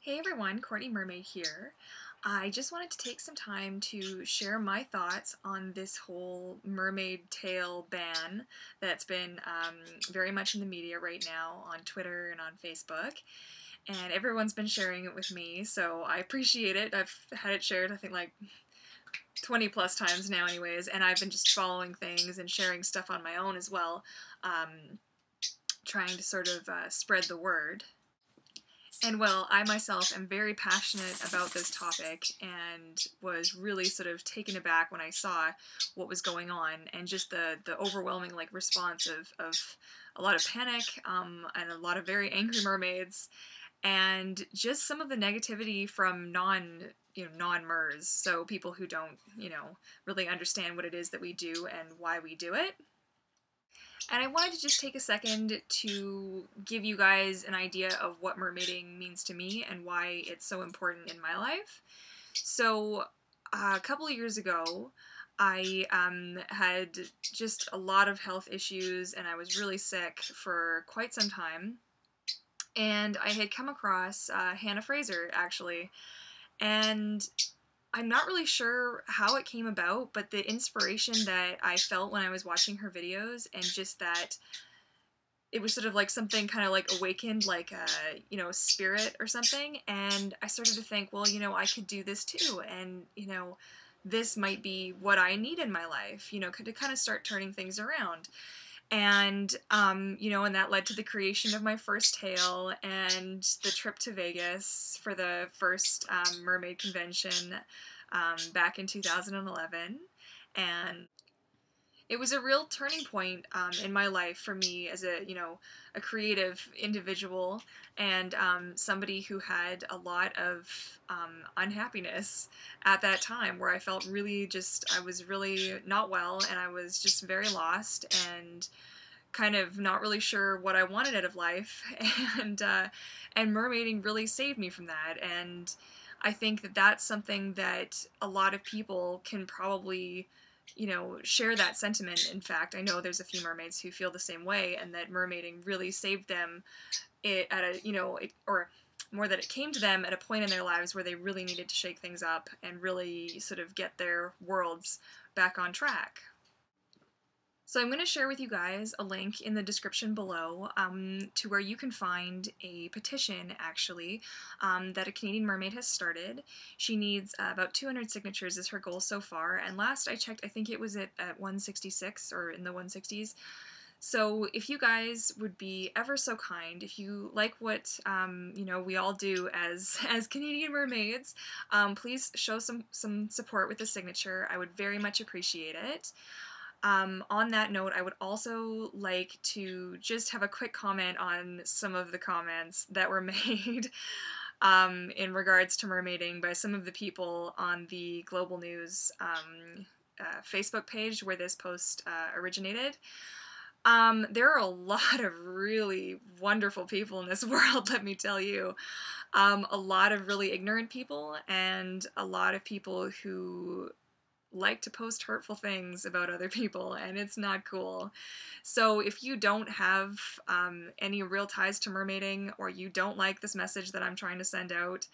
Hey everyone, Courtney Mermaid here. I just wanted to take some time to share my thoughts on this whole mermaid tail ban that's been very much in the media right now on Twitter and on Facebook. And everyone's been sharing it with me, so I appreciate it. I've had it shared, I think, like 20 plus times now, anyways, and I've been just following things and sharing stuff on my own as well, trying to sort of spread the word. And well, I myself am very passionate about this topic and was really sort of taken aback when I saw what was going on and just the overwhelming response of a lot of panic and a lot of very angry mermaids and just some of the negativity from non-mers, so people who don't really understand what it is that we do and why we do it. And I wanted to just take a second to give you guys an idea of what mermaiding means to me and why it's so important in my life. So, a couple of years ago, I had just a lot of health issues and I was really sick for quite some time. And I had come across Hannah Fraser, actually. And I'm not really sure how it came about, but the inspiration that I felt when I was watching her videos and just that it was sort of like something kind of like awakened, like a spirit or something. And I started to think, well, I could do this too. And, this might be what I need in my life, to kind of start turning things around. And, and that led to the creation of my first tail and the trip to Vegas for the first mermaid convention back in 2011. And it was a real turning point in my life for me as a creative individual and somebody who had a lot of unhappiness at that time, where I felt I was really not well and I was just very lost and kind of not really sure what I wanted out of life. And mermaiding really saved me from that. And I think that that's something that a lot of people can probably share that sentiment. In fact, I know there's a few mermaids who feel the same way, and that mermaiding really saved them or more that it came to them at a point in their lives where they really needed to shake things up and really sort of get their worlds back on track. So I'm going to share with you guys a link in the description below to where you can find a petition, actually, that a Canadian mermaid has started. She needs about 200 signatures is her goal so far, and last I checked, I think it was at 166 or in the 160s. So if you guys would be ever so kind, if you like what we all do as Canadian mermaids, please show some support with the signature. I would very much appreciate it. On that note, I would also like to just have a quick comment on some of the comments that were made in regards to mermaiding by some of the people on the Global News Facebook page where this post originated. There are a lot of really wonderful people in this world, let me tell you. A lot of really ignorant people and a lot of people who like to post hurtful things about other people, and it's not cool. So if you don't have any real ties to mermaiding, or you don't like this message that I'm trying to send out,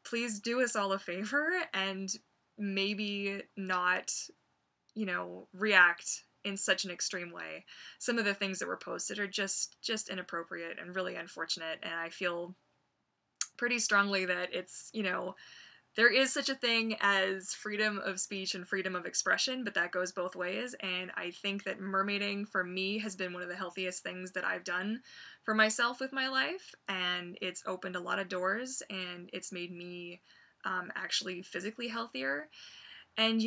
please do us all a favor and maybe not, react in such an extreme way. Some of the things that were posted are just inappropriate and really unfortunate, and I feel pretty strongly that it's, there is such a thing as freedom of speech and freedom of expression, but that goes both ways, and I think that mermaiding, for me, has been one of the healthiest things that I've done for myself with my life, and it's opened a lot of doors, and it's made me actually physically healthier. And,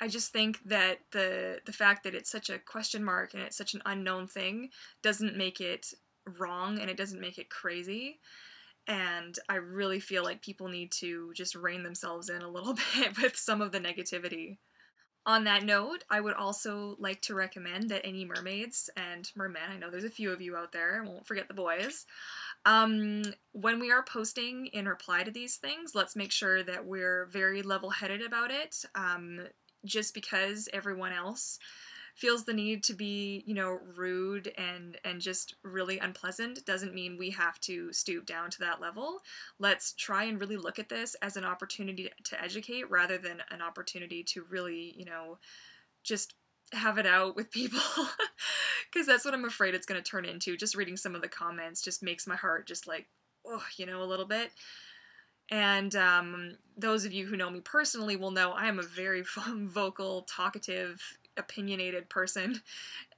I just think that the fact that it's such a question mark and it's such an unknown thing doesn't make it wrong, and it doesn't make it crazy. And I really feel like people need to just rein themselves in a little bit with some of the negativity. On that note, I would also like to recommend that any mermaids and mermen, I know there's a few of you out there, I won't forget the boys, when we are posting in reply to these things, let's make sure that we're very level-headed about it, just because everyone else feels the need to be, you know, rude and just really unpleasant doesn't mean we have to stoop down to that level. Let's try and really look at this as an opportunity to educate rather than an opportunity to really, you know, just have it out with people. Because that's what I'm afraid it's going to turn into. Just reading some of the comments just makes my heart just like, oh, you know, a little bit. And those of you who know me personally will know I am a very vocal, talkative, opinionated person.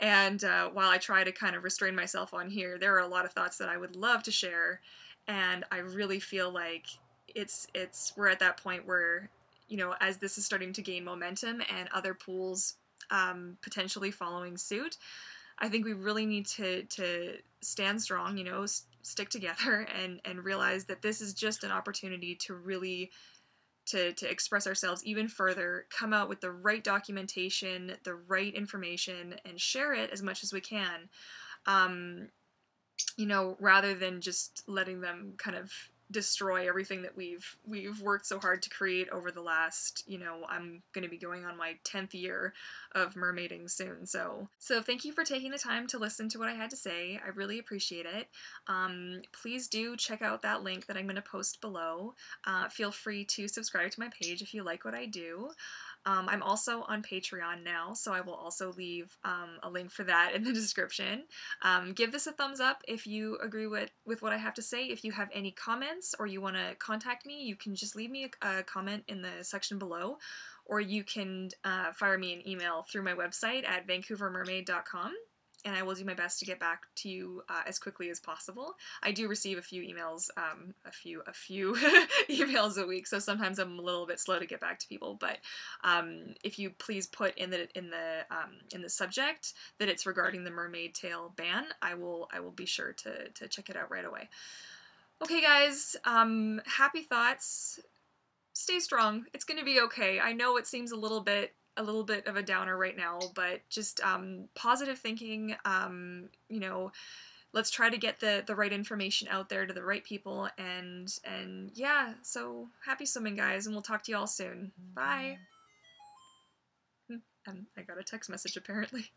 And while I try to kind of restrain myself on here, there are a lot of thoughts that I would love to share. And I really feel like we're at that point where, you know, as this is starting to gain momentum and other pools potentially following suit, I think we really need to stand strong, you know, stick together and realize that this is just an opportunity to really to express ourselves even further, come out with the right documentation, the right information, and share it as much as we can. You know, rather than just letting them kind of destroy everything that we've worked so hard to create over the last, you know, I'm going to be going on my 10th year of mermaiding soon. So thank you for taking the time to listen to what I had to say. I really appreciate it. Please do check out that link that I'm going to post below. Feel free to subscribe to my page if you like what I do. I'm also on Patreon now, so I will also leave a link for that in the description. Give this a thumbs up if you agree with what I have to say. If you have any comments or you want to contact me, you can just leave me a comment in the section below, or you can fire me an email through my website at vancouvermermaid.com. And I will do my best to get back to you as quickly as possible. I do receive a few emails, a few emails a week, so sometimes I'm a little bit slow to get back to people. But if you please put in the subject that it's regarding the Mermaid Tail Ban, I will be sure to check it out right away. Okay, guys. Happy thoughts. Stay strong. It's gonna be okay. I know it seems a little bit of a downer right now, but just positive thinking. You know, let's try to get the right information out there to the right people, and yeah. So happy swimming, guys, and we'll talk to you all soon. Bye. And I got a text message apparently.